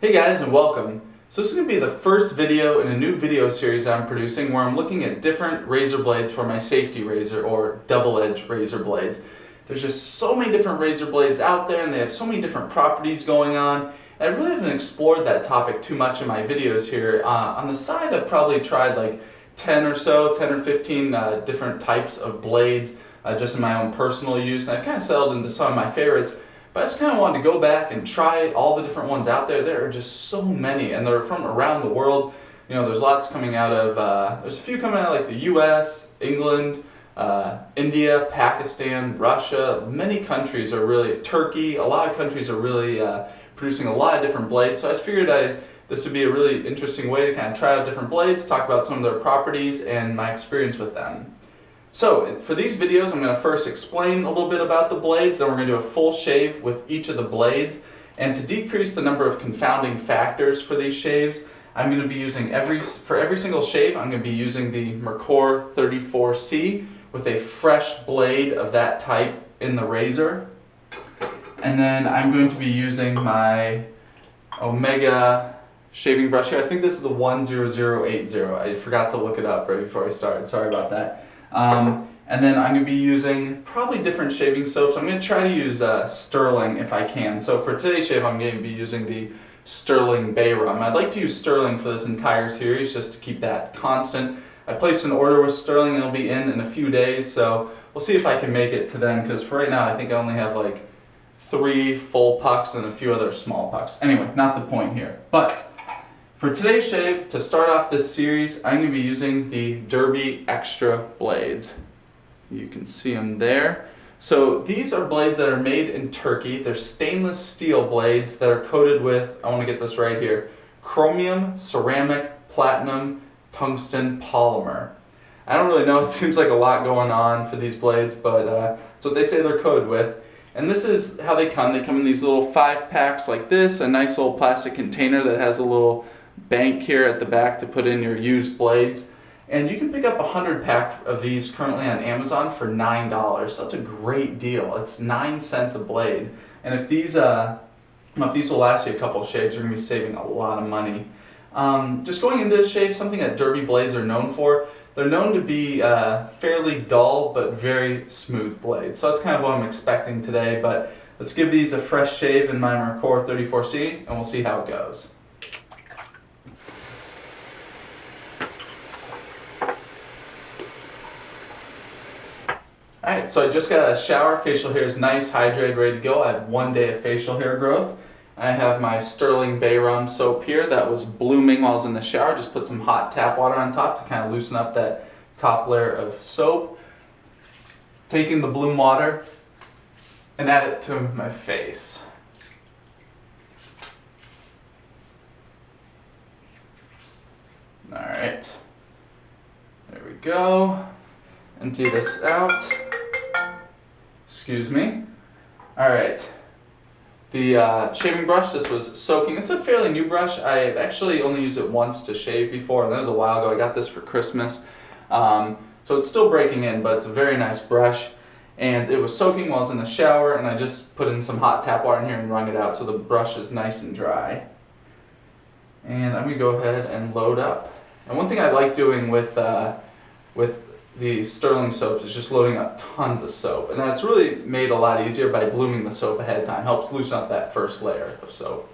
Hey guys, and welcome. So this is going to be the first video in a new video series I'm producing where I'm looking at different razor blades for my safety razor or double-edged razor blades. There's just so many different razor blades out there and they have so many different properties going on. And I really haven't explored that topic too much in my videos here. On the side I've probably tried like 10 or 15 different types of blades just in my own personal use. And I've kind of settled into some of my favorites. But I just kind of wanted to go back and try all the different ones out there. There are just so many, and they're from around the world. You know, there's lots coming out of, there's a few coming out of like the US, England, India, Pakistan, Russia. Many countries are really, Turkey, a lot of countries are really producing a lot of different blades. So I just figured this would be a really interesting way to kind of try out different blades, talk about some of their properties and my experience with them. So for these videos, I'm going to first explain a little bit about the blades, then we're going to do a full shave with each of the blades. And to decrease the number of confounding factors for these shaves, I'm going to be using for every single shave, I'm going to be using the Merkur 34C with a fresh blade of that type in the razor. And then I'm going to be using my Omega shaving brush here. I think this is the 10080. I forgot to look it up right before I started. Sorry about that. And then I'm going to be using probably different shaving soaps. I'm going to try to use Sterling if I can. So for today's shave, I'm going to be using the Sterling Bay Rum. I'd like to use Sterling for this entire series just to keep that constant. I placed an order with Sterling and it'll be in a few days, so we'll see if I can make it to then, because for right now I think I only have like 3 full pucks and a few other small pucks. Anyway, not the point here. But for today's shave, to start off this series, I'm going to be using the Derby Extra blades. You can see them there. So these are blades that are made in Turkey. They're stainless steel blades that are coated with, I want to get this right here, chromium, ceramic, platinum, tungsten polymer. I don't really know, it seems like a lot going on for these blades, but that's what they say they're coated with. And this is how they come. They come in these little 5-packs like this, a nice little plastic container that has a little bank here at the back to put in your used blades. And you can pick up a 100-pack of these currently on Amazon for $9. So that's a great deal. It's 9 cents a blade. And if these will last you a couple of shaves, you're going to be saving a lot of money. Just going into the shave, something that Derby blades are known for, they're known to be fairly dull but very smooth blades. So that's kind of what I'm expecting today. But let's give these a fresh shave in my Merkur 34C and we'll see how it goes. Alright, so I just got a shower. Facial hair is nice, hydrated, ready to go. I have 1 day of facial hair growth. I have my Sterling Bay Rum soap here that was blooming while I was in the shower. Just put some hot tap water on top to kind of loosen up that top layer of soap. Taking the bloom water and add it to my face. Alright, there we go. Empty this out. Excuse me. Alright. The shaving brush, this was soaking. It's a fairly new brush. I've actually only used it once to shave before, and that was a while ago. I got this for Christmas. So it's still breaking in, but it's a very nice brush. And it was soaking while I was in the shower, and I just put in some hot tap water in here and wrung it out so the brush is nice and dry. And I'm going to go ahead and load up. And one thing I like doing with the Sterling soaps is just loading up tons of soap. And that's really made a lot easier by blooming the soap ahead of time. Helps loosen up that first layer of soap.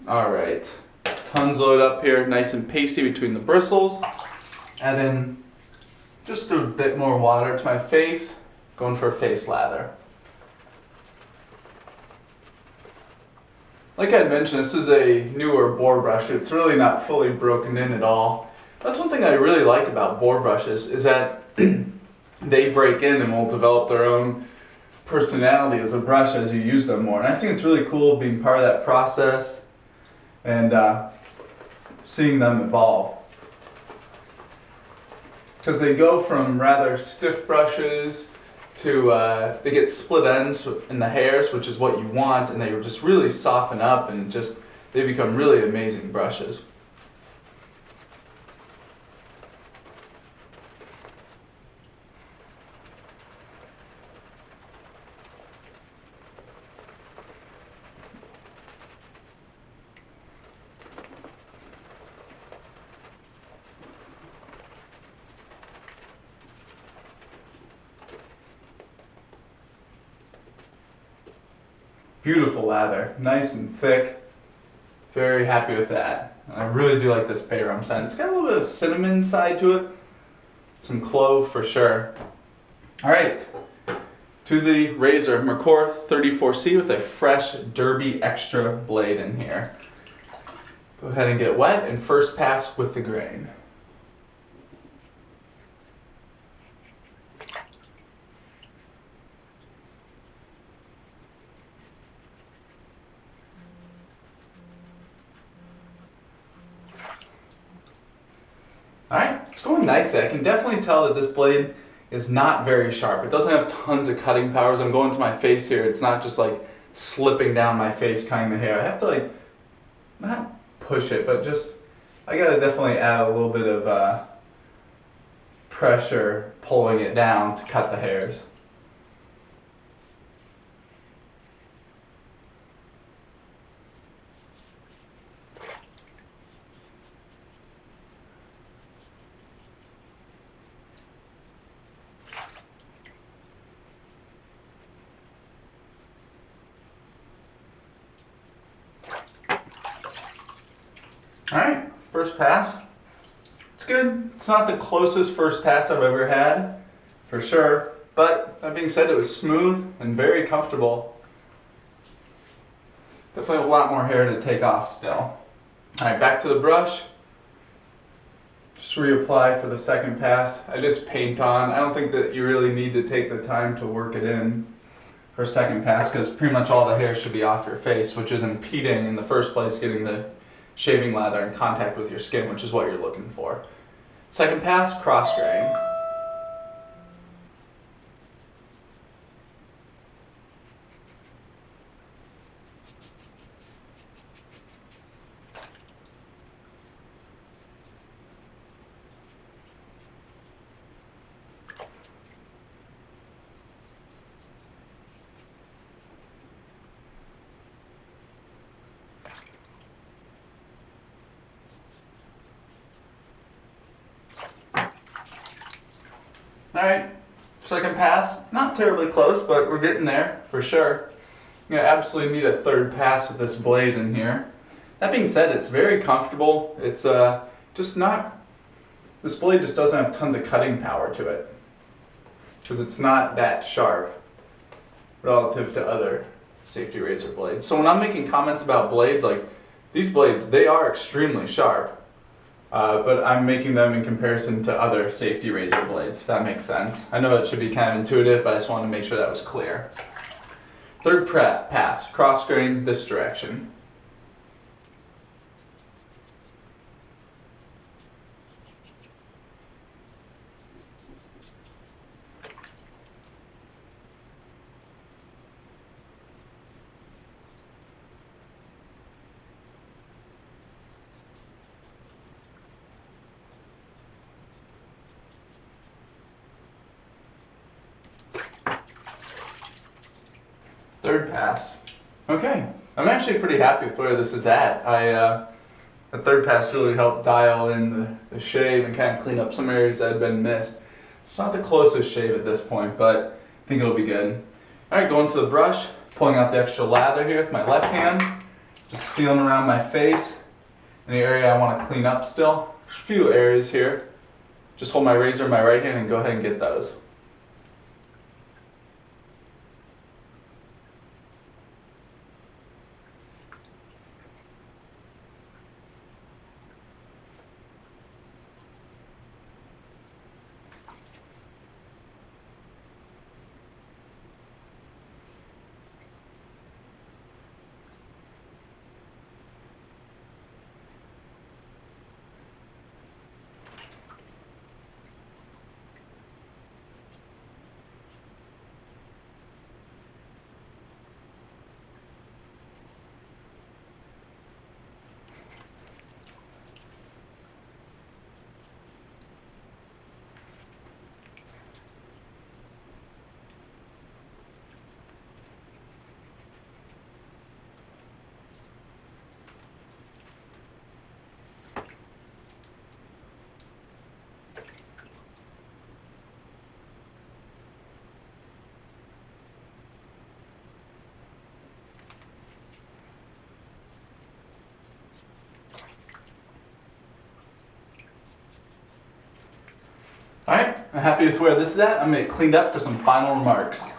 Alright. Tons loaded up here, nice and pasty between the bristles. Add in just a bit more water to my face, going for a face lather. Like I mentioned, this is a newer boar brush. It's really not fully broken in at all. That's one thing I really like about boar brushes, is that they break in and will develop their own personality as a brush as you use them more. And I think it's really cool being part of that process and seeing them evolve. Because they go from rather stiff brushes they get split ends in the hairs, which is what you want, and they just really soften up and just, they become really amazing brushes. Beautiful lather, nice and thick. Very happy with that. I really do like this bay rum scent. It's got a little bit of cinnamon side to it. Some clove for sure. All right, to the razor, Merkur 34C with a fresh Derby Extra blade in here. Go ahead and get wet and first pass with the grain. Alright, it's going nicely. I can definitely tell that this blade is not very sharp. It doesn't have tons of cutting power. As I'm going to my face here, it's not just like slipping down my face cutting the hair. I have to like, not push it, but just, I gotta definitely add a little bit of pressure pulling it down to cut the hairs. Alright, first pass. It's good. It's not the closest first pass I've ever had, for sure. But that being said, it was smooth and very comfortable. Definitely a lot more hair to take off still. Alright, back to the brush. Just reapply for the second pass. I just paint on. I don't think that you really need to take the time to work it in for a second pass because pretty much all the hair should be off your face, which is impeding in the first place getting the shaving lather in contact with your skin, which is what you're looking for. Second pass, cross grain. Alright, second pass, not terribly close, but we're getting there for sure. You absolutely need a third pass with this blade in here. That being said, it's very comfortable. It's just not, this blade just doesn't have tons of cutting power to it because it's not that sharp relative to other safety razor blades. So when I'm making comments about blades, like these blades, they are extremely sharp. But I'm making them in comparison to other safety razor blades, if that makes sense. I know it should be kind of intuitive, but I just wanted to make sure that was clear. Third pass, cross grain this direction. Third pass. Okay, I'm actually pretty happy with where this is at. The third pass really helped dial in the shave and kind of clean up some areas that had been missed. It's not the closest shave at this point, but I think it'll be good. Alright, going to the brush, pulling out the extra lather here with my left hand, just feeling around my face, any area I want to clean up still. There's a few areas here. Just hold my razor in my right hand and go ahead and get those. Alright, I'm happy with where this is at. I'm going to get cleaned up for some final remarks.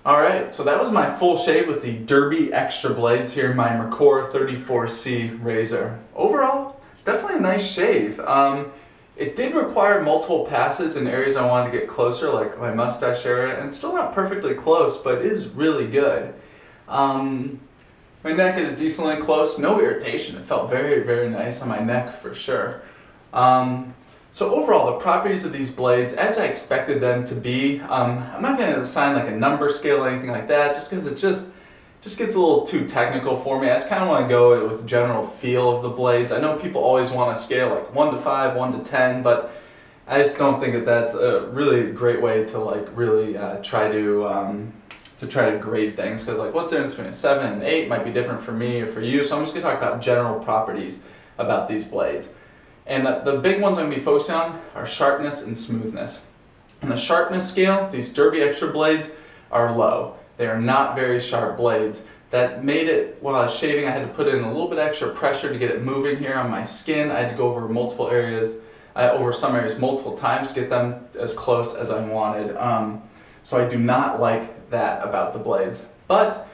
Alright, so that was my full shave with the Derby Extra blades here in my Mercor 34C razor. Overall, definitely a nice shave. It did require multiple passes in areas I wanted to get closer, like my mustache area, and it's still not perfectly close, but it is really good. My neck is decently close, no irritation. It felt very, very nice on my neck for sure. So overall, the properties of these blades, as I expected them to be, I'm not going to assign like a number scale or anything like that, just because it just gets a little too technical for me. I just kind of want to go with the general feel of the blades. I know people always want to scale like 1 to 5, 1 to 10, but I just don't think that that's a really great way to like really try to grade things, because like what's the difference between a 7 and 8 might be different for me or for you. So I'm just going to talk about general properties about these blades. And the big ones I'm going to be focusing on are sharpness and smoothness. On the sharpness scale, these Derby Extra blades are low. They are not very sharp blades. That made it, while I was shaving, I had to put in a little bit extra pressure to get it moving here on my skin. I had to go over multiple areas, over some areas multiple times to get them as close as I wanted. So I do not like that about the blades. But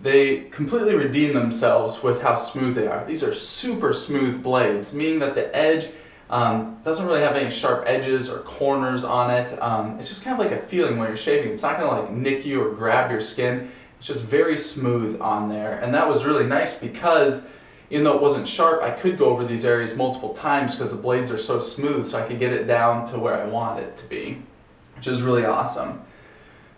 they completely redeem themselves with how smooth they are. These are super smooth blades, meaning that the edge doesn't really have any sharp edges or corners on it. It's just kind of like a feeling when you're shaving. It's not going to like nick you or grab your skin. It's just very smooth on there. And that was really nice because even though it wasn't sharp, I could go over these areas multiple times because the blades are so smooth, so I could get it down to where I want it to be, which is really awesome.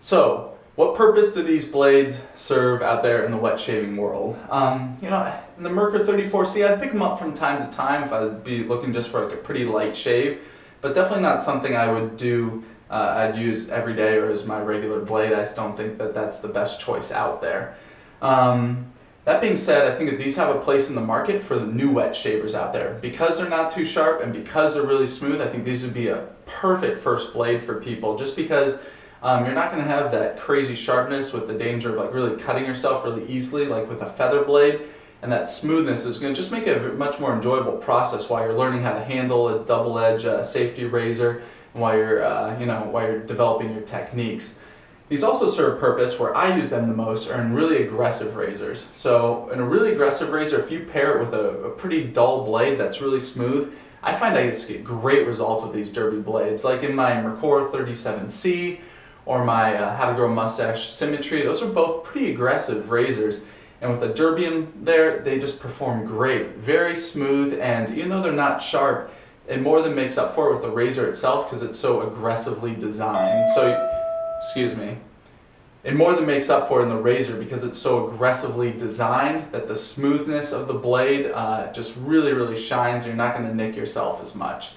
So, what purpose do these blades serve out there in the wet shaving world? In the Mercor 34C, I'd pick them up from time to time if I'd be looking just for like a pretty light shave, but definitely not something I would do, I'd use every day or as my regular blade. I just don't think that that's the best choice out there. That being said, I think that these have a place in the market for the new wet shavers out there. Because they're not too sharp and because they're really smooth, I think these would be a perfect first blade for people, just because you're not going to have that crazy sharpness with the danger of like really cutting yourself really easily like with a feather blade, and that smoothness is going to just make it a much more enjoyable process while you're learning how to handle a double-edge safety razor and while you're developing your techniques. These also serve a purpose where I use them the most are in really aggressive razors. So in a really aggressive razor, if you pair it with a pretty dull blade that's really smooth, I find I just get great results with these Derby blades. Like in my Mercor 37C, or my How to Grow a Mustache Symmetry. Those are both pretty aggressive razors. And with the Derby in there, they just perform great. Very smooth, and even though they're not sharp, it more than makes up for it with the razor itself because it's so aggressively designed. It more than makes up for it in the razor because it's so aggressively designed that the smoothness of the blade just really, really shines. You're not going to nick yourself as much.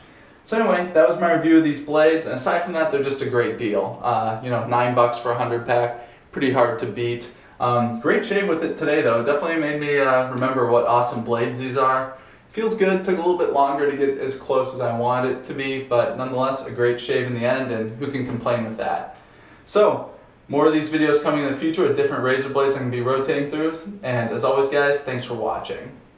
So anyway, that was my review of these blades, and aside from that, they're just a great deal. $9 for a 100 pack, pretty hard to beat. Great shave with it today though. It definitely made me remember what awesome blades these are. Feels good, took a little bit longer to get as close as I wanted it to be, but nonetheless, a great shave in the end, and who can complain with that? So, more of these videos coming in the future with different razor blades I'm going to be rotating through, and as always guys, thanks for watching.